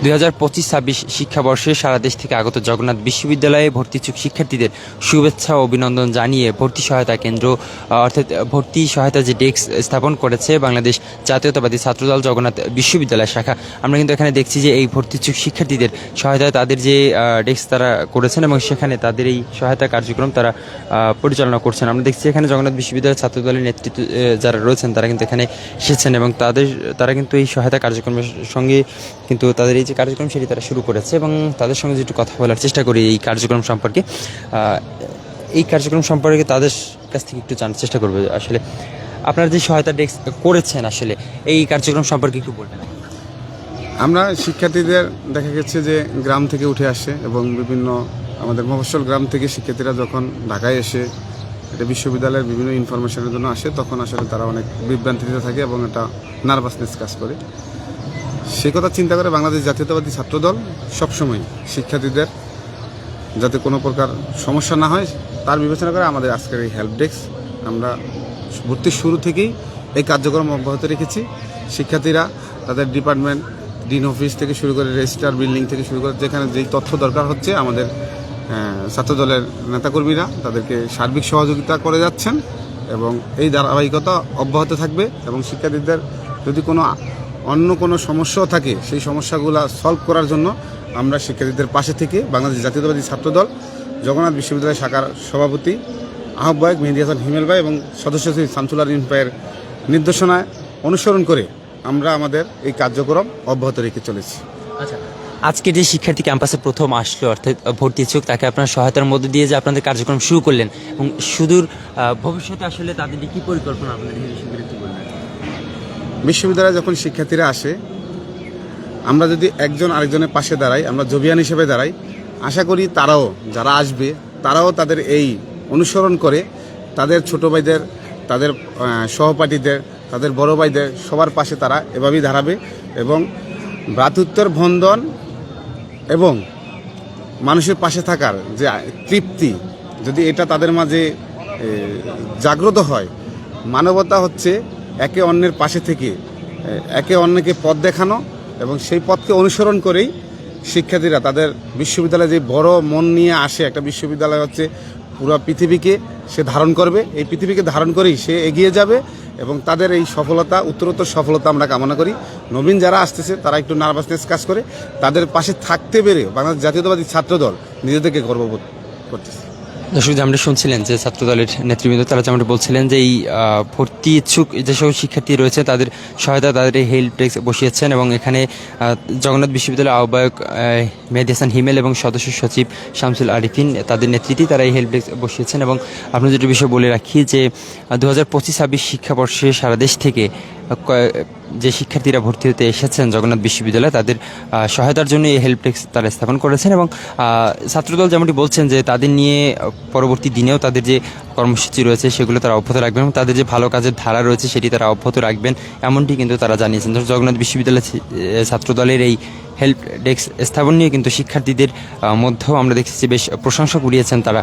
2025-26 শিক্ষাবর্ষে সারা দেশ থেকে আগত জগন্নাথ বিশ্ববিদ্যালয়ে ভর্তি ইচ্ছুক শিক্ষার্থীদের শুভেচ্ছা ও অভিনন্দন জানিয়ে ভর্তি সহায়তা কেন্দ্র অর্থাৎ ভর্তি সহায়তা যে ডেস্ক স্থাপন করেছে বাংলাদেশ জাতীয়তাবাদী ছাত্রদল জগন্নাথ বিশ্ববিদ্যালয় শাখা। আমরা কিন্তু এখানে দেখছি যে এই ভর্তি ইচ্ছুক শিক্ষার্থীদের সহায়তায় তাদের যে ডেস্ক তারা করেছেন এবং সেখানে তাদের এই সহায়তা কার্যক্রম তারা পরিচালনা করছেন। আমরা দেখছি এখানে জগন্নাথ বিশ্ববিদ্যালয়ের ছাত্রদলের নেতৃত্ব যারা রয়েছেন তারা কিন্তু এখানে এসেছেন এবং তারা কিন্তু এই সহায়তা কার্যক্রমের সঙ্গে কিন্তু তাদের এই যে কার্যক্রম সেটি তারা শুরু করেছে এবং তাদের সঙ্গে যে একটু কথা বলার চেষ্টা করি এই কার্যক্রম সম্পর্কে তাদের কাছ থেকে একটু জানার চেষ্টা করবো আসলে আপনারা যে সহায়তা ডেস্ক করেছেন আসলে এই কার্যক্রম সম্পর্কে একটু বলবেন। আমরা শিক্ষার্থীদের দেখা গেছে যে গ্রাম থেকে উঠে আসে এবং বিভিন্ন আমাদের মফস্বল গ্রাম থেকে শিক্ষার্থীরা যখন ঢাকায় এসে এটা বিশ্ববিদ্যালয়ের বিভিন্ন ইনফরমেশনের জন্য আসে তখন আসলে তারা অনেক বিভ্রান্তিতে থাকে এবং এটা নার্ভাসনেস কাজ করে। সে কথা চিন্তা করে বাংলাদেশ জাতীয়তাবাদী ছাত্রদল সবসময় শিক্ষার্থীদের যাতে কোনো প্রকার সমস্যা না হয় তার বিবেচনা করে আমাদের আজকের এই হেল্প ডেস্ক আমরা ভর্তির শুরু থেকেই এই কার্যক্রম অব্যাহত রেখেছি। শিক্ষার্থীরা তাদের ডিপার্টমেন্ট ডিন অফিস থেকে শুরু করে রেজিস্ট্রার বিল্ডিং থেকে শুরু করে যেখানে যেই তথ্য দরকার হচ্ছে আমাদের ছাত্রদলের নেতাকর্মীরা তাদেরকে সার্বিক সহযোগিতা করে যাচ্ছেন এবং এই ধারাবাহিকতা অব্যাহত থাকবে এবং শিক্ষার্থীদের যদি অন্য কোনো সমস্যাও থাকে সেই সমস্যাগুলো সলভ করার জন্য আমরা শিক্ষার্থীদের পাশে থেকে বাংলাদেশ জাতীয়তাবাদী ছাত্রদল জগন্নাথ বিশ্ববিদ্যালয় শাখার সভাপতি আহ্বায়ক মেহেদী হাসান হিমেল ভাই এবং সদস্য সচিব শামসুল আরিফ ভাইয়ের নির্দেশনায় অনুসরণ করে আমরা আমাদের এই কার্যক্রম অব্যাহত রেখে চলেছি। আচ্ছা, আজকে যে শিক্ষার্থী ক্যাম্পাসে প্রথম আসলো অর্থাৎ ভর্তি ইচ্ছুক তাকে আপনার সহায়তার মধ্যে দিয়ে যে আপনাদের কার্যক্রম শুরু করলেন এবং সুদূর ভবিষ্যতে আসলে তাদের কী পরিকল্পনা আপনাদের বিশ্ববিদ্যালয়ে যখন শিক্ষার্থীরা আসে আমরা যদি একজন আরেকজনের পাশে দাঁড়াই, আমরা জবিয়ান হিসেবে দাঁড়াই, আশা করি তারাও যারা আসবে তারাও তাদের এই অনুসরণ করে তাদের ছোটো ভাইদের, তাদের সহপাঠীদের, তাদের বড় ভাইদের সবার পাশে তারা এভাবেই দাঁড়াবে এবং ভ্রাতৃত্বের বন্ধন এবং মানুষের পাশে থাকার যে তৃপ্তি যদি এটা তাদের মাঝে জাগ্রত হয়, মানবতা হচ্ছে একে অন্যের পাশে থেকে একে অন্যকে পথ দেখানো এবং সেই পথকে অনুসরণ করেই শিক্ষার্থীরা তাদের বিশ্ববিদ্যালয়ে যে বড় মন নিয়ে আসে, একটা বিশ্ববিদ্যালয় হচ্ছে পুরো পৃথিবীকে সে ধারণ করবে, এই পৃথিবীকে ধারণ করেই সে এগিয়ে যাবে এবং তাদের এই সফলতা উত্তরোত্তর সফলতা আমরা কামনা করি। নবীন যারা আসতেছে তারা একটু নার্ভাসনেস কাজ করে, তাদের পাশে থাকতে পেরে বাংলাদেশ জাতীয়তাবাদী ছাত্রদল নিজেদেরকে গর্ববোধ করতেছে। দর্শক, আমরা শুনছিলেন যে ছাত্রদলের নেতৃবৃন্দ তারা যেমন বলছিলেন যে এই ভর্তি ইচ্ছুক যেসব শিক্ষার্থী রয়েছে তাদের সহায়তা তাদের এই হেল্প ডেস্ক বসিয়েছেন এবং এখানে জগন্নাথ বিশ্ববিদ্যালয়ের আহ্বায়ক মেহেদী হাসান হিমেল এবং সদস্য সচিব শামসুল আরিফিন তাদের নেতৃত্বে তারা এই হেল্প ডেস্ক বসিয়েছেন। এবং আপনার যেটা বিষয় বলে রাখি যে 2025-26 শিক্ষাবর্ষে সারা দেশ থেকে যে শিক্ষার্থীরা ভর্তি হতে এসেছেন জগন্নাথ বিশ্ববিদ্যালয়ে তাদের সহায়তার জন্য এই হেল্প ডেস্ক তারা স্থাপন করেছেন এবং ছাত্রদল যেমনটি বলছেন যে তাদের নিয়ে পরবর্তী দিনেও তাদের যে কর্মসূচি রয়েছে সেগুলো তারা অব্যাহত রাখবেন এবং তাদের যে ভালো কাজের ধারা রয়েছে সেটি তারা অব্যাহত রাখবেন এমনটি কিন্তু তারা জানিয়েছেন। জগন্নাথ বিশ্ববিদ্যালয় ছাত্রদলের এই হেল্প ডেস্ক স্থাপন নিয়ে কিন্তু শিক্ষার্থীদের মধ্যেও আমরা দেখেছি বেশ প্রশংসা কুড়িয়েছেন তারা।